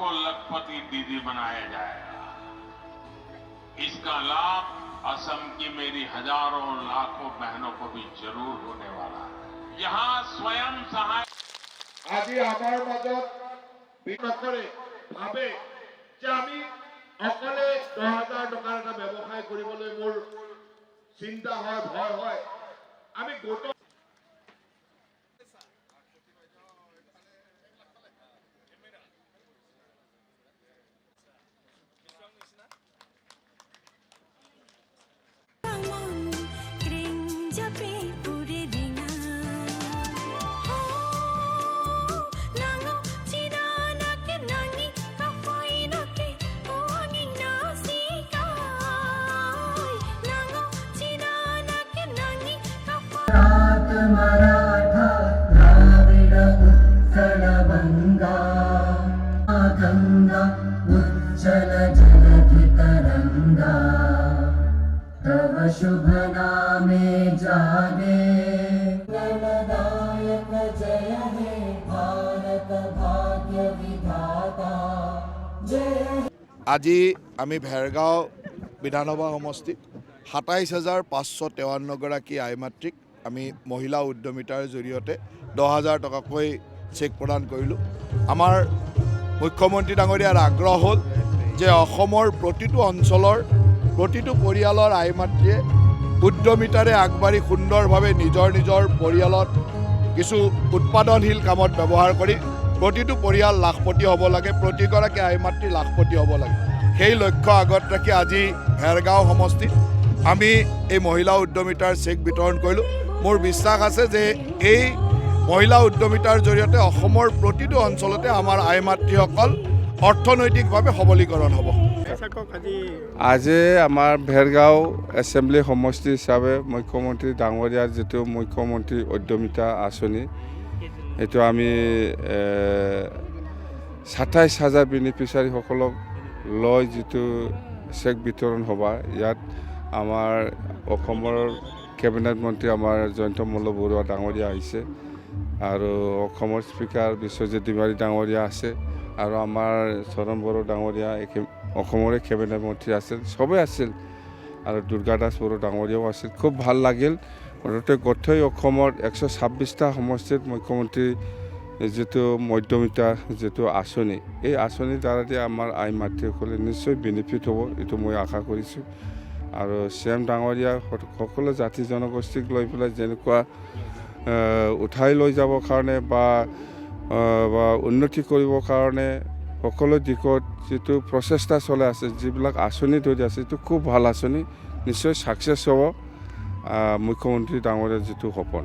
को लखपति दीदी बनाया जाएगा। इसका लाभ असम की मेरी हजारों लाखों बहनों को भी जरूर होने वाला है। यहाँ स्वयं सहाय আজি আমার মাজত বিনকৰে ভাবে যে আমি অকলে 10,000 টকাৰ এটা ব্যৱসায় কৰিবলৈ মোৰ চিন্তা হয়, ভয় হয়। আমি গোট मराठा द्राविड उत्कल बंगा गंगा उज्जल जलधि तरंगा तव शुभ नामे जागे जनदायक जय हे भारत भाग्य विधाता जय। আজি আমি ভেৰগাঁও বিধানসভা সমষ্টিত 27,553 গৰাকী আই মাতৃক আমি মহিলা উদ্যমিতাৰ জৰিয়তে 10,000 টকাকৈ চেক প্ৰদান কৰিলোঁ। আমাৰ মুখ্যমন্ত্ৰী ডাঙৰীয়াৰ আগ্ৰহ হ'ল যে অসমৰ প্ৰতিটো অঞ্চলৰ প্ৰতিটো পৰিয়ালৰ আই মাতৃয়ে উদ্যমিতাৰে আগবাঢ়ি সুন্দৰভাৱে নিজৰ পৰিয়ালত কিছু উৎপাদনশীল কামত ব্যৱহাৰ কৰি প্ৰতিটো পৰিয়াল লাখপতি হ'ব লাগে, প্ৰতিগৰাকী আই মাতৃ লাখপতি হ'ব লাগে। সেই লক্ষ্য আগত ৰাখি আজি ভেৰগাঁও সমষ্টিত আমি এই মহিলা উদ্যমিতাৰ চেক বিতৰণ কৰিলোঁ। মোৰ বিশ্বাস আছে যে এই মহিলা উদ্যমিতাৰ জৰিয়তে অসমৰ প্ৰতিটো অঞ্চলতে আমাৰ আই মাতৃসকল অৰ্থনৈতিকভাৱে সবলীকৰণ হ'ব। আজি আমাৰ ভেৰগাঁও এছেম্বলি সমষ্টি হিচাপে মুখ্যমন্ত্ৰী ডাঙৰীয়াৰ যিটো মুখ্যমন্ত্ৰী উদ্যমিতা আঁচনি এইটো আমি 27,000 বেনিফিচিয়াৰীসকলক লৈ যিটো চেক বিতৰণ হ'ব, ইয়াত আমাৰ অসমৰ কেবিনেট মন্ত্ৰী আমাৰ জয়ন্ত মল্ল বৰুৱা ডাঙৰীয়া আহিছে আৰু অসমৰ স্পীকাৰ বিশ্বজিৎ দিৱাৰী ডাঙৰীয়া আছে আৰু আমাৰ চৰণ বড়ো ডাঙৰীয়া অসমৰে কেবিনেট মন্ত্ৰী আছিল, চবেই আছিল আৰু দুৰ্গা দাস বড়ো ডাঙৰীয়াও আছিল। খুব ভাল লাগিল। মুঠতে গোটেই অসমৰ 126টা সমষ্টিত মুখ্যমন্ত্ৰী যিটো মধ্যমিতা যিটো আঁচনি, এই আঁচনিৰ দ্বাৰা আমাৰ আই মাতৃসকলে নিশ্চয় বেনিফিট হ'ব, এইটো মই আশা কৰিছোঁ। আৰু CM ডাঙৰীয়া সকলো জাতি জনগোষ্ঠীক লৈ পেলাই যেনেকুৱা উঠাই লৈ যাবৰ কাৰণে বা উন্নতি কৰিবৰ কাৰণে সকলো দিশত যিটো প্ৰচেষ্টা চলাই আছে, যিবিলাক আঁচনি ধৰি আছে, এইটো খুব ভাল আঁচনি, নিশ্চয় ছাকচেছ হ'ব মুখ্যমন্ত্ৰী ডাঙৰীয়াৰ যিটো সপোন।